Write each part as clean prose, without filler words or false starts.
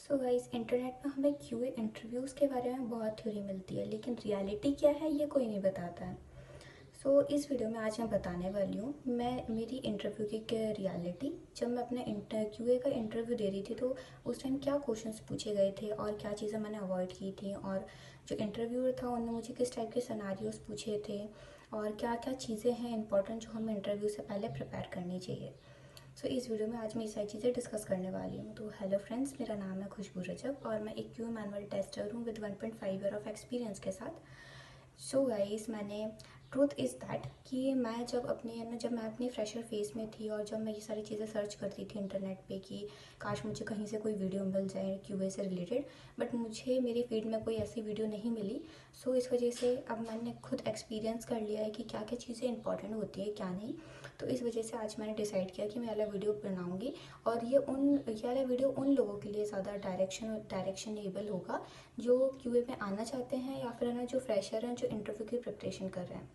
So guys, internet पर हमें QA interviews के बारे में बहुत थ्योरी मिलती है, लेकिन रियलिटी क्या है ये कोई नहीं बताता है। सो इस वीडियो में आज मैं बताने वाली हूँ मैं मेरी इंटरव्यू की रियलिटी। जब मैं अपने क्यूए का इंटरव्यू दे रही थी तो उस टाइम क्या क्वेश्चंस पूछे गए थे और क्या चीज़ें मैंने अवॉइड की थी, और जो इंटरव्यूअर था उन्होंने मुझे किस टाइप के सिनेरियोज पूछे थे, और क्या क्या चीज़ें हैं इंपॉर्टेंट जो हमें इंटरव्यू से पहले प्रिपेयर करनी चाहिए। सो इस वीडियो में आज मैं ये सारी चीज़ें डिस्कस करने वाली हूँ। तो हेलो फ्रेंड्स, मेरा नाम है खुशबू रजब और मैं एक क्यू मैनुअल टेस्टर हूँ विद 1.5 ईयर ऑफ एक्सपीरियंस के साथ। सो गाइस, मैंने ट्रूथ इज़ दैट कि मैं जब मैं अपनी फ्रेशर फेज में थी और जब मैं ये सारी चीज़ें सर्च करती थी इंटरनेट पे कि काश मुझे कहीं से कोई वीडियो मिल जाए क्यूए से रिलेटेड, बट मुझे मेरी फीड में कोई ऐसी वीडियो नहीं मिली। सो इस वजह से अब मैंने खुद एक्सपीरियंस कर लिया है कि क्या क्या चीज़ें इंपॉर्टेंट होती है क्या नहीं। तो इस वजह से आज मैंने डिसाइड किया कि मैं वाला वीडियो बनाऊँगी, और ये वाला वीडियो उन लोगों के लिए ज़्यादा डायरेक्शनेबल होगा जो क्यूए में आना चाहते हैं, या फिर है ना जो फ्रेशर हैं जो इंटरव्यू की प्रिपरेशन कर रहे हैं।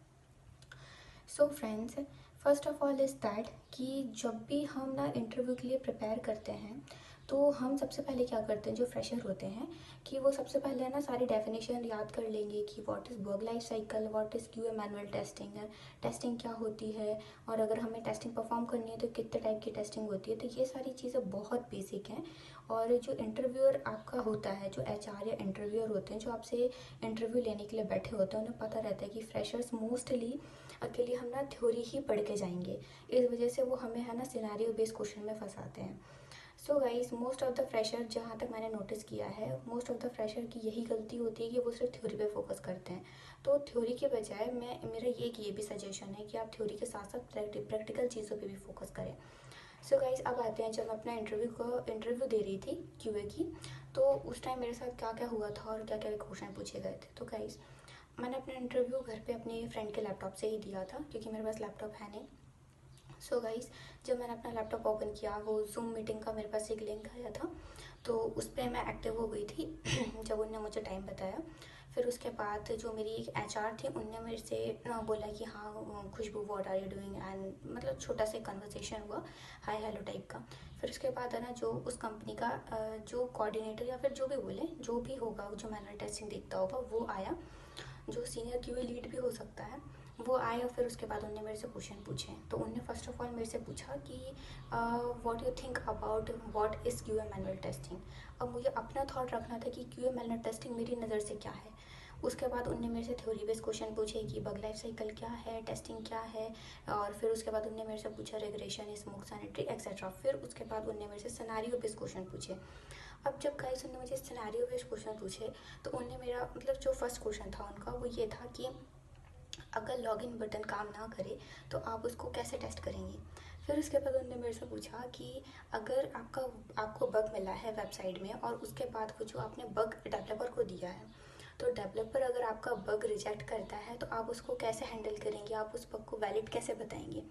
So friends, first of all is that कि जब भी हम ना इंटरव्यू के लिए प्रिपेयर करते हैं तो हम सबसे पहले क्या करते हैं, जो फ्रेशर होते हैं कि वो सबसे पहले है ना सारी डेफिनेशन याद कर लेंगे कि what is work life cycle, what is QA manual testing, testing क्या होती है, और अगर हमें टेस्टिंग परफॉर्म करनी है तो कितने टाइप की टेस्टिंग होती है। तो ये सारी चीज़ें बहुत बेसिक हैं। और जो इंटरव्यूअर आपका होता है, जो एचआर या इंटरव्यूअर होते हैं जो आपसे इंटरव्यू लेने के लिए बैठे होते हैं, उन्हें पता रहता है कि फ्रेशर्स मोस्टली अकेले हम ना थ्योरी ही पढ़ के जाएंगे। इस वजह से वो हमें है ना सिनेरियो बेस्ड क्वेश्चन में फंसाते हैं। So guys, most of the fresher, जहाँ तक मैंने नोटिस किया है, मोस्ट ऑफ द फ्रेशर की यही गलती होती है कि वो सिर्फ थ्योरी पे फोकस करते हैं। तो थ्योरी के बजाय मेरा ये भी सजेशन है कि आप थ्योरी के साथ साथ प्रैक्टिकल चीज़ों पे भी फोकस करें। सो गाइस, अब आते हैं, जब मैं अपना इंटरव्यू दे रही थी क्यूए की, तो उस टाइम मेरे साथ क्या क्या हुआ था और क्या क्या क्वेश्चन पूछे गए थे। तो गाइस, मैंने अपना इंटरव्यू घर पे अपने फ्रेंड के लैपटॉप से ही दिया था क्योंकि मेरे पास लैपटॉप है नहीं। सो गाइस, जब मैंने अपना लैपटॉप ओपन किया, वो जूम मीटिंग का मेरे पास एक लिंक आया था, तो उस पर मैं एक्टिव हो गई थी जब उनने मुझे टाइम बताया। फिर उसके बाद जो मेरी एक एचआर थी, उनने मेरे से बोला कि हाँ Khushboo, what are you doing, and मतलब छोटा सा कन्वर्सेशन हुआ, हाय हेलो टाइप का। फिर उसके बाद है ना जो उस कंपनी का जो कोऑर्डिनेटर या फिर जो भी बोले, जो भी होगा जो मैनुअल टेस्टिंग देखता होगा, वो आया, जो सीनियर क्यूए लीड भी हो सकता है, वो आए। और फिर उसके बाद उनने मेरे से क्वेश्चन पूछे। तो उनने फर्स्ट ऑफ ऑल मेरे से पूछा कि what you think about what is QA manual testing. अब मुझे अपना थॉट रखना था कि क्यूए मैनुअल टेस्टिंग मेरी नज़र से क्या है। उसके बाद उनने मेरे से थ्योरी बेस्ड क्वेश्चन पूछे कि बग लाइफ साइकिल क्या है, टेस्टिंग क्या है, और फिर उसके बाद उनने मेरे से पूछा रेग्रेशन, स्मोक सैनिटरी एक्सेट्रा। फिर उसके बाद उनने मेरे से सिनेरियो बेस्ड क्वेश्चन पूछे। अब जब गाइस उन्होंने मुझे सिनेरियो बेस्ड क्वेश्चन पूछे, तो उनने मेरा मतलब जो फर्स्ट क्वेश्चन था उनका वो ये था कि अगर लॉगिन बटन काम ना करे तो आप उसको कैसे टेस्ट करेंगी। फिर उसके बाद उन्होंने मेरे से पूछा कि अगर आपको बग मिला है वेबसाइट में, और उसके बाद वो जो आपने बग डेवलपर को दिया है, तो डेवलपर अगर आपका बग रिजेक्ट करता है तो आप उसको कैसे हैंडल करेंगे, आप उस बग को वैलिड कैसे बताएंगे।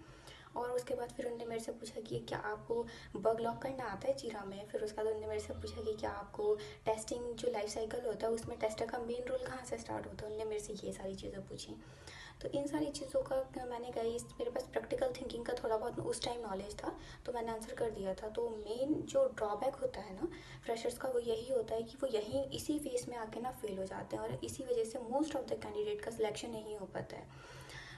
और उसके बाद फिर उन्होंने मेरे से पूछा कि क्या आपको बग लॉक करना आता है जीरा में। फिर उसके बाद उन्होंने मेरे से पूछा कि क्या आपको टेस्टिंग जो लाइफ साइकिल होता है उसमें टेस्टर का मेन रोल कहाँ से स्टार्ट होता है। उन्होंने मेरे से ये सारी चीज़ें पूछी। तो इन सारी चीज़ों का मैंने गाइस, मेरे पास प्रैक्टिकल थिंकिंग का थोड़ा बहुत उस टाइम नॉलेज था, तो मैंने आंसर कर दिया था। तो मेन जो ड्रॉबैक होता है ना फ्रेशर्स का, वो यही होता है कि वो यहीं इसी फेस में आके ना फेल हो जाते हैं, और इसी वजह से मोस्ट ऑफ द कैंडिडेट का सिलेक्शन नहीं हो पाता है।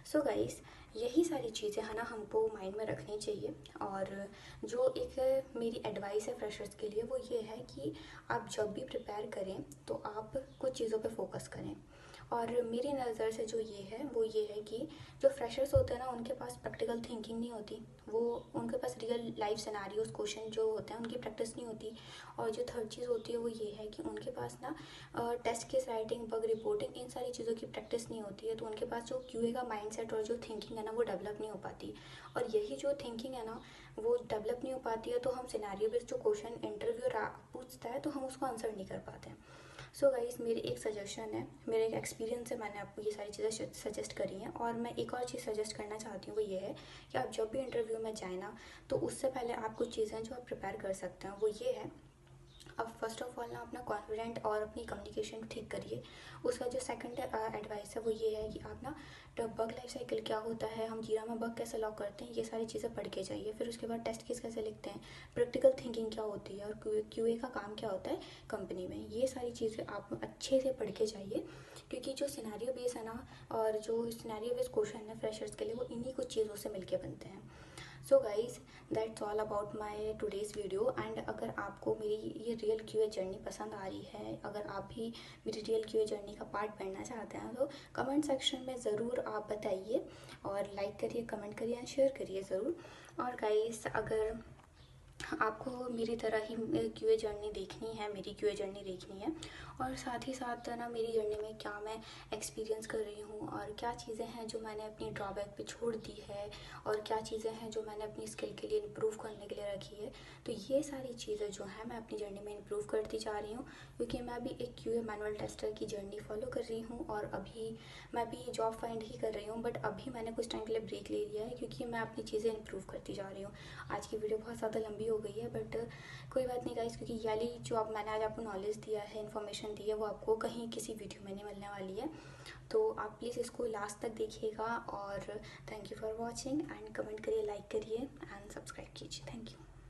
सो गाइस, यही सारी चीज़ें है ना हमको माइंड में रखनी चाहिए। और जो एक मेरी एडवाइस है फ्रेशर्स के लिए वो ये है कि आप जब भी प्रिपेयर करें तो आप कुछ चीज़ों पे फोकस करें। और मेरी नज़र से जो ये है वो ये है कि जो फ्रेशर्स होते हैं ना उनके पास प्रैक्टिकल थिंकिंग नहीं होती, वो उनके पास रियल लाइफ सिनेरियोस क्वेश्चन जो होते हैं उनकी प्रैक्टिस नहीं होती। और जो थर्ड चीज़ होती है वो ये है कि उनके पास ना test case writing, bug reporting, इन सारी चीज़ों की प्रैक्टिस नहीं होती है। तो उनके पास जो क्यूए का माइंडसेट और जो थिंकिंग है ना वो डेवलप नहीं हो पाती। और यही जो थिंकिंग है ना वो डेवलप नहीं हो पाती है, तो हम सिनेरियो बेस्ड जो क्वेश्चन इंटरव्यू पूछता है तो हम उसको आंसर नहीं कर पाते हैं। सो गाइस, मेरी एक सजेशन है, मेरे एक एक्सपीरियंस से मैंने आपको ये सारी चीज़ें सजेस्ट करी हैं। और मैं एक और चीज़ सजेस्ट करना चाहती हूँ, वो ये है कि आप जब भी इंटरव्यू में जाए ना, तो उससे पहले आप कुछ चीज़ें जो आप प्रिपेयर कर सकते हैं वो ये है, अब फर्स्ट ऑफ ऑल ना अपना कॉन्फिडेंट और अपनी कम्युनिकेशन ठीक करिए। उसका जो सेकंड एडवाइस है वो ये है कि आप ना बग लाइफ साइकिल क्या होता है, हम जीरा में बग कैसे लॉक करते हैं, ये सारी चीज़ें पढ़ के जाइए। फिर उसके बाद टेस्ट केस कैसे लिखते हैं, प्रैक्टिकल थिंकिंग क्या होती है, और क्यूए का काम क्या होता है कंपनी में, ये सारी चीज़ें आप अच्छे से पढ़ के जाइए। क्योंकि जो सिनेरियो बेस है ना, और जो सिनेरियो बेस क्वेश्चन है फ्रेशर्स के लिए, वो इन्हीं कुछ चीज़ों से मिलके बनते हैं। So guys, that's all about my today's video. And अगर आपको मेरी ये रियल क्यूए जर्नी पसंद आ रही है, अगर आप भी मेरी रियल क्यूए जर्नी का पार्ट बनना चाहते हैं, तो कमेंट सेक्शन में ज़रूर आप बताइए, और लाइक करिए, कमेंट करिए एंड शेयर करिए ज़रूर। और गाइज, अगर आपको मेरी तरह ही क्यूए जर्नी देखनी है, मेरी क्यूए जर्नी देखनी है, और साथ ही साथ ना मेरी जर्नी में क्या मैं एक्सपीरियंस कर रही हूँ, और क्या चीज़ें हैं जो मैंने अपनी ड्रॉबैक पे छोड़ दी है, और क्या चीज़ें हैं जो मैंने अपनी स्किल के लिए इम्प्रूव करने के लिए रखी है, तो ये सारी चीज़ें जो हैं मैं अपनी जर्नी में इम्प्रूव करती जा रही हूँ। क्योंकि मैं भी एक क्यूए मैनुअल टेस्टर की जर्नी फॉलो कर रही हूँ, और अभी मैं भी जॉब फाइंड ही कर रही हूँ, बट अभी मैंने कुछ टाइम के लिए ब्रेक ले लिया है क्योंकि मैं अपनी चीज़ें इम्प्रूव करती जा रही हूँ। आज की वीडियो बहुत ज़्यादा लंबी हो गई है, बट कोई बात नहीं गाइस, क्योंकि याली जो अब मैंने आज आपको नॉलेज दिया है, इन्फॉर्मेशन दी है, वो आपको कहीं किसी वीडियो में नहीं मिलने वाली है। तो आप प्लीज़ इसको लास्ट तक देखिएगा, और thank you for watching, and comment करिए, लाइक करिए एंड सब्सक्राइब कीजिए। Thank you.